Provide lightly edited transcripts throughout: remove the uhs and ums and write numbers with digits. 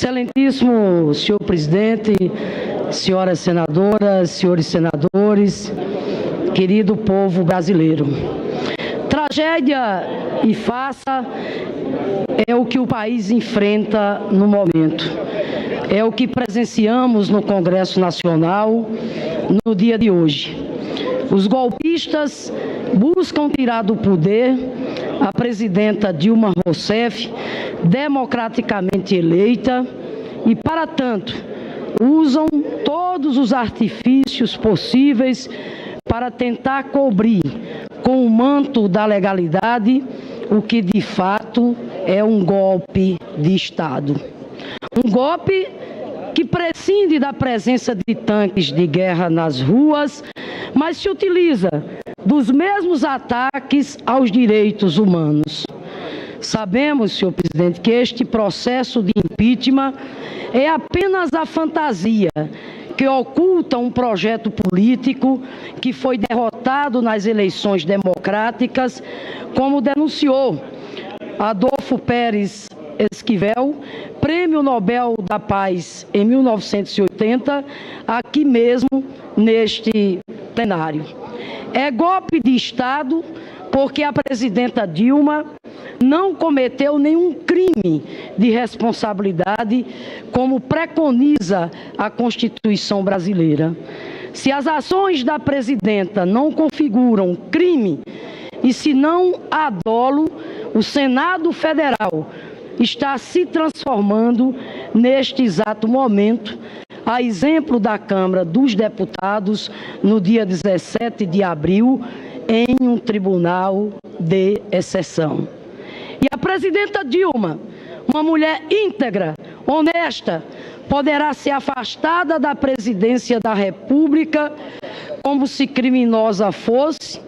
Excelentíssimo senhor presidente, senhoras senadoras, senhores senadores, querido povo brasileiro. Tragédia e farsa é o que o país enfrenta no momento. É o que presenciamos no Congresso Nacional no dia de hoje. Os golpistas buscam tirar do poder a presidenta Dilma Rousseff, democraticamente eleita, e, para tanto, usam todos os artifícios possíveis para tentar cobrir com o manto da legalidade o que de fato é um golpe de Estado. Um golpe que prescinde da presença de tanques de guerra nas ruas, mas se utiliza dos mesmos ataques aos direitos humanos. Sabemos, senhor presidente, que este processo de impeachment é apenas a fantasia que oculta um projeto político que foi derrotado nas eleições democráticas, como denunciou Adolfo Pérez Esquivel, Prêmio Nobel da Paz em 1980, aqui mesmo neste plenário. É golpe de Estado porque a presidenta Dilma não cometeu nenhum crime de responsabilidade, como preconiza a Constituição brasileira. Se as ações da presidenta não configuram crime e se não há dolo, o Senado Federal está se transformando neste exato momento, a exemplo da Câmara dos Deputados, no dia 17 de abril, em um tribunal de exceção. E a presidenta Dilma, uma mulher íntegra, honesta, poderá ser afastada da presidência da República como se criminosa fosse,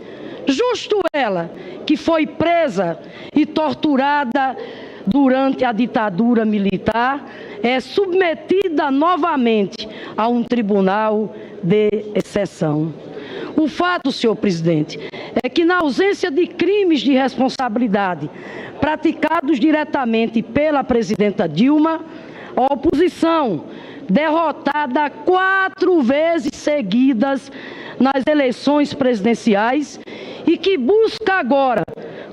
justo ela, que foi presa e torturada durante a ditadura militar, é submetida novamente a um tribunal de exceção. O fato, senhor presidente, é que na ausência de crimes de responsabilidade praticados diretamente pela presidenta Dilma, a oposição, derrotada 4 vezes seguidas nas eleições presidenciais e que busca agora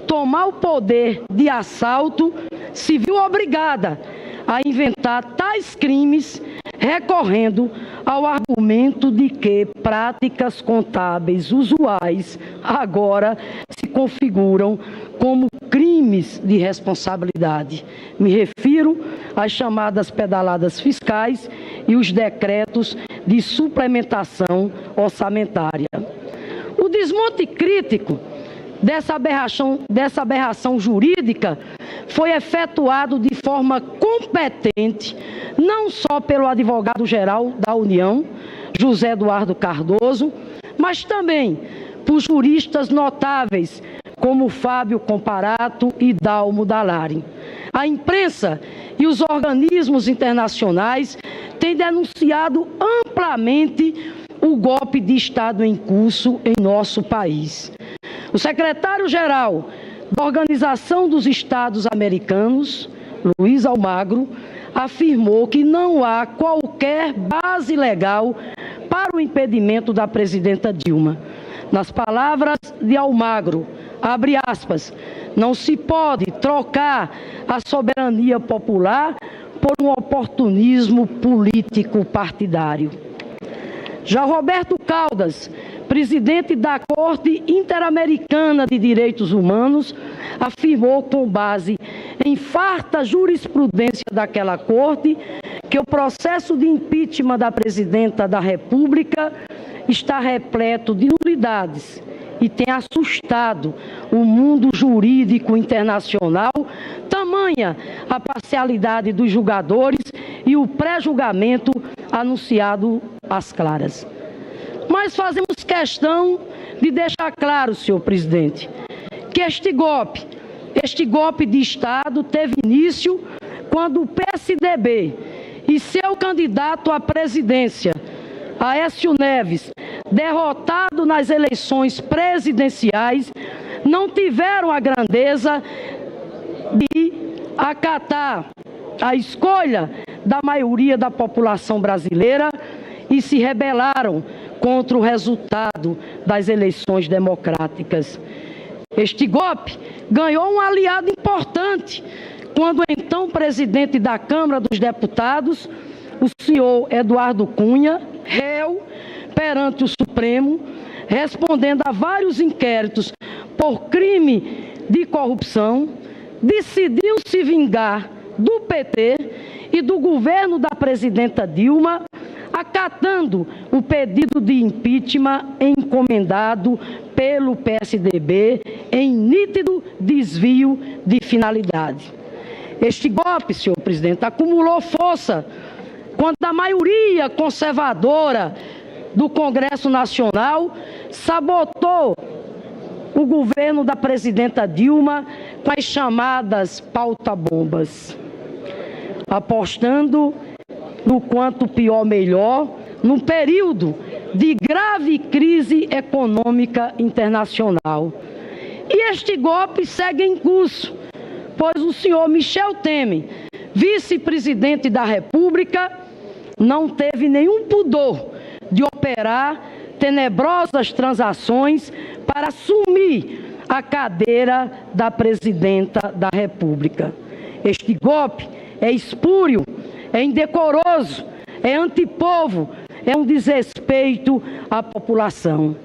tomar o poder de assalto, se viu obrigada a inventar tais crimes, recorrendo ao argumento de que práticas contábeis usuais agora se configuram como crimes de responsabilidade. Me refiro às chamadas pedaladas fiscais e os decretos de suplementação orçamentária. O desmonte crítico dessa aberração jurídica foi efetuado de forma competente, não só pelo advogado-geral da União, José Eduardo Cardoso, mas também por juristas notáveis, como Fábio Comparato e Dalmo Dallari. A imprensa e os organismos internacionais têm denunciado amplamente o golpe de Estado em curso em nosso país. O secretário-geral da Organização dos Estados Americanos, Luiz Almagro, afirmou que não há qualquer base legal para o impedimento da presidenta Dilma. Nas palavras de Almagro, abre aspas, não se pode trocar a soberania popular por um oportunismo político partidário. Já Roberto Caldas, presidente da Corte Interamericana de Direitos Humanos, afirmou, com base em farta jurisprudência daquela corte, que o processo de impeachment da presidenta da República está repleto de nulidades e tem assustado o mundo jurídico internacional, tamanha a parcialidade dos julgadores e o pré-julgamento anunciado às claras. Mas fazemos questão de deixar claro, senhor presidente, que este golpe de Estado teve início quando o PSDB e seu candidato à presidência, Aécio Neves, derrotado nas eleições presidenciais, não tiveram a grandeza de acatar a escolha da maioria da população brasileira e se rebelaram contra o resultado das eleições democráticas. Este golpe ganhou um aliado importante quando o então presidente da Câmara dos Deputados, o senhor Eduardo Cunha, réu perante o Supremo, respondendo a vários inquéritos por crime de corrupção, decidiu se vingar do PT e do governo da presidenta Dilma, acatando o pedido de impeachment encomendado pelo PSDB em nítido desvio de finalidade. Este golpe, senhor presidente, acumulou força quando a maioria conservadora do Congresso Nacional sabotou o governo da presidenta Dilma com as chamadas pauta-bombas, apostando no quanto pior melhor, num período de grave crise econômica internacional. E este golpe segue em curso, pois o senhor Michel Temer, vice-presidente da República, não teve nenhum pudor de operar tenebrosas transações para assumir a cadeira da presidenta da República. Este golpe é espúrio, é indecoroso, é antipovo, é um desrespeito à população,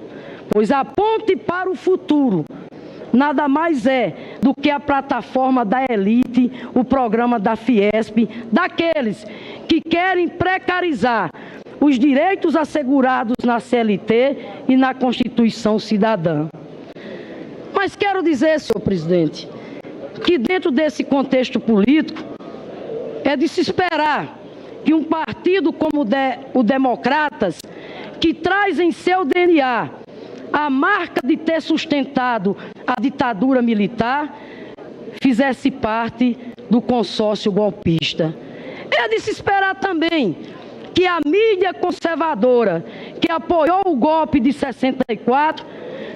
pois a ponte para o futuro nada mais é do que a plataforma da elite, o programa da Fiesp, daqueles que querem precarizar os direitos assegurados na CLT e na Constituição Cidadã. Mas quero dizer, senhor presidente, que dentro desse contexto político é de se esperar que um partido como o Democratas, que traz em seu DNA a marca de ter sustentado a ditadura militar, fizesse parte do consórcio golpista. É de se esperar também que a mídia conservadora que apoiou o golpe de 64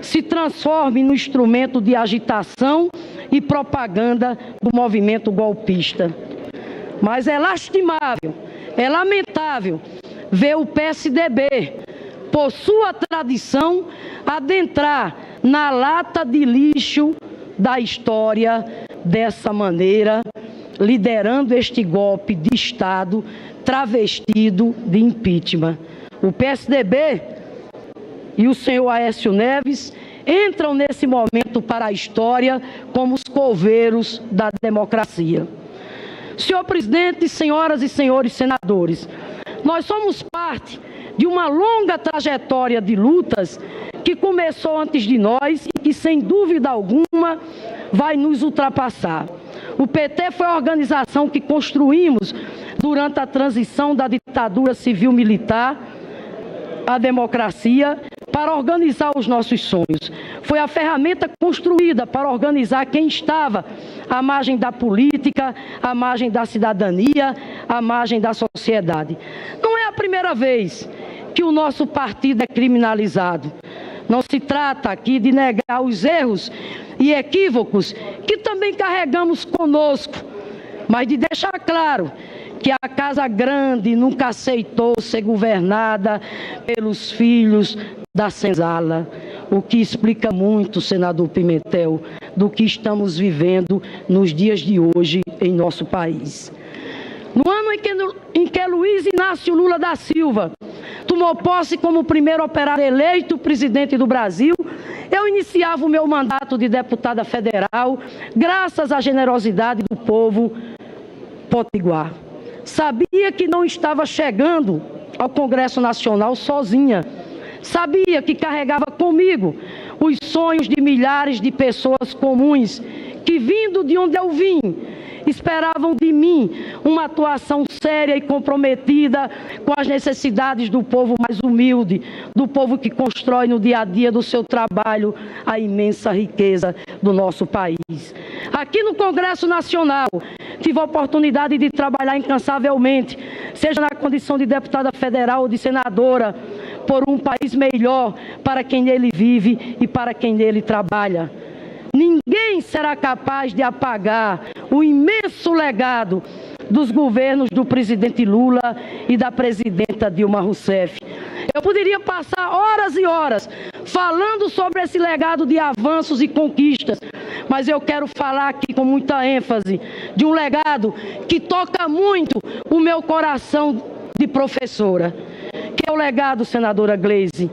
se transforme no instrumento de agitação e propaganda do movimento golpista. Mas é lastimável, é lamentável ver o PSDB, por sua tradição, adentrar na lata de lixo da história dessa maneira, liderando este golpe de Estado travestido de impeachment. O PSDB e o senhor Aécio Neves entram nesse momento para a história como os coveiros da democracia. Senhor presidente, senhoras e senhores senadores, nós somos parte de uma longa trajetória de lutas que começou antes de nós e que, sem dúvida alguma, vai nos ultrapassar. O PT foi a organização que construímos durante a transição da ditadura civil-militar à democracia para organizar os nossos sonhos. Foi a ferramenta construída para organizar quem estava à margem da política, à margem da cidadania, à margem da sociedade. Não é a primeira vez que o nosso partido é criminalizado. Não se trata aqui de negar os erros e equívocos que também carregamos conosco, mas de deixar claro que a Casa Grande nunca aceitou ser governada pelos filhos da senzala, o que explica muito, senador Pimentel, do que estamos vivendo nos dias de hoje em nosso país. No ano em que Luiz Inácio Lula da Silva tomou posse como primeiro operário eleito presidente do Brasil, eu iniciava o meu mandato de deputada federal, graças à generosidade do povo potiguar. Sabia que não estava chegando ao Congresso Nacional sozinha. Sabia que carregava comigo os sonhos de milhares de pessoas comuns que, vindo de onde eu vim, esperavam de mim uma atuação séria e comprometida com as necessidades do povo mais humilde, do povo que constrói no dia a dia do seu trabalho a imensa riqueza do nosso país. Aqui no Congresso Nacional, tive a oportunidade de trabalhar incansavelmente, seja na condição de deputada federal ou de senadora, por um país melhor para quem nele vive e para quem nele trabalha. Ninguém será capaz de apagar o imenso legado dos governos do presidente Lula e da presidenta Dilma Rousseff. Eu poderia passar horas e horas falando sobre esse legado de avanços e conquistas, mas eu quero falar aqui com muita ênfase de um legado que toca muito o meu coração de professora, que é o legado, senadora Gleisi,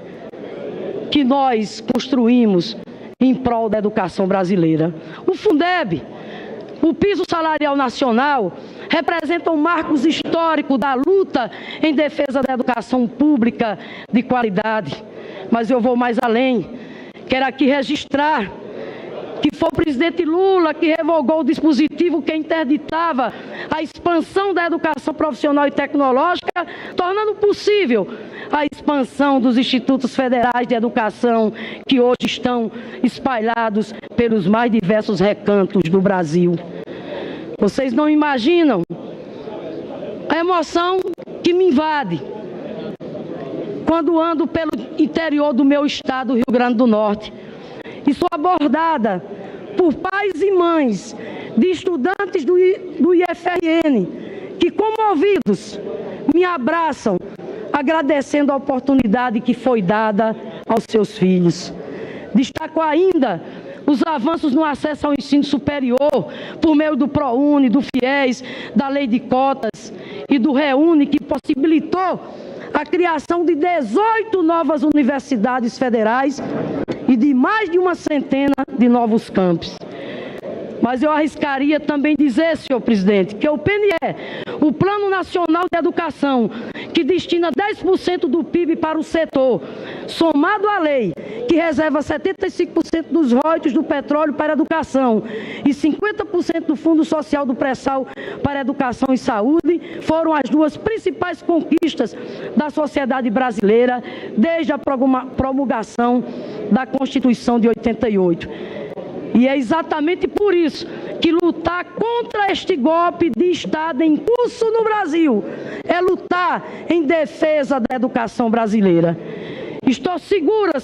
que nós construímos em prol da educação brasileira. O Fundeb, o piso salarial nacional, representam marcos históricos da luta em defesa da educação pública de qualidade. Mas eu vou mais além. Quero aqui registrar que foi o presidente Lula que revogou o dispositivo que interditava a expansão da educação profissional e tecnológica, tornando possível a expansão dos institutos federais de educação que hoje estão espalhados pelos mais diversos recantos do Brasil. Vocês não imaginam a emoção que me invade quando ando pelo interior do meu estado, Rio Grande do Norte, e sou abordada por pais e mães de estudantes do IFRN que, comovidos, me abraçam, agradecendo a oportunidade que foi dada aos seus filhos. Destaco ainda os avanços no acesso ao ensino superior, por meio do ProUni, do FIES, da Lei de Cotas e do REUNE, que possibilitou a criação de 18 novas universidades federais e de mais de uma centena de novos campos. Mas eu arriscaria também dizer, senhor presidente, que o PNE, o Plano Nacional de Educação, que destina 10% do PIB para o setor, somado à lei, que reserva 75% dos royalties do petróleo para a educação e 50% do Fundo Social do Pré-Sal para a educação e saúde, foram as duas principais conquistas da sociedade brasileira desde a promulgação da Constituição de 88. E é exatamente por isso que lutar contra este golpe de Estado em curso no Brasil é lutar em defesa da educação brasileira. Estou segura,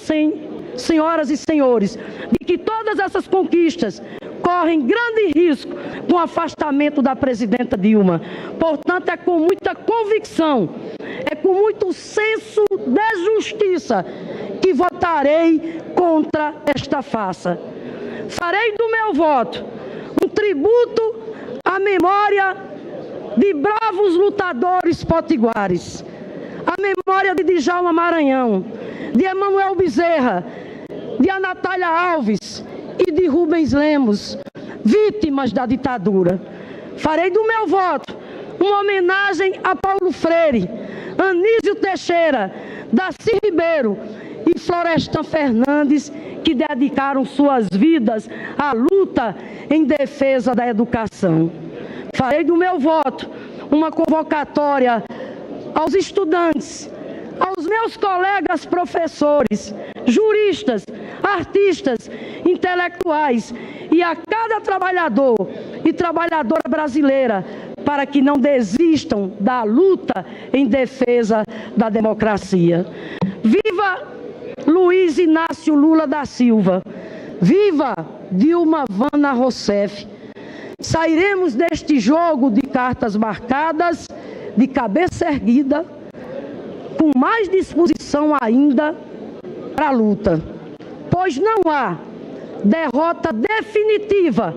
senhoras e senhores, de que todas essas conquistas correm grande risco com o afastamento da presidenta Dilma. Portanto, é com muita convicção, é com muito senso de justiça que votarei contra esta farsa. Farei do meu voto um tributo à memória de bravos lutadores potiguares, à memória de Djalma Maranhão, de Emanuel Bezerra, de Anatália Alves e de Rubens Lemos, vítimas da ditadura. Farei do meu voto uma homenagem a Paulo Freire, Anísio Teixeira, Darcy Ribeiro e Florestan Fernandes, que dedicaram suas vidas à luta em defesa da educação. Farei do meu voto uma convocatória aos estudantes, aos meus colegas professores, juristas, artistas, intelectuais e a cada trabalhador e trabalhadora brasileira para que não desistam da luta em defesa da democracia. Viva Luiz Inácio Lula da Silva! Viva Dilma Vana Rousseff! Sairemos deste jogo de cartas marcadas, de cabeça erguida, com mais disposição ainda para a luta, pois não há derrota definitiva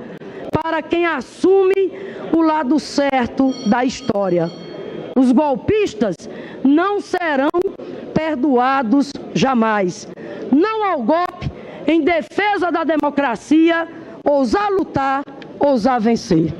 para quem assume o lado certo da história. Os golpistas não serão perdoados jamais. Não ao golpe, em defesa da democracia, ousar lutar, ousar vencer.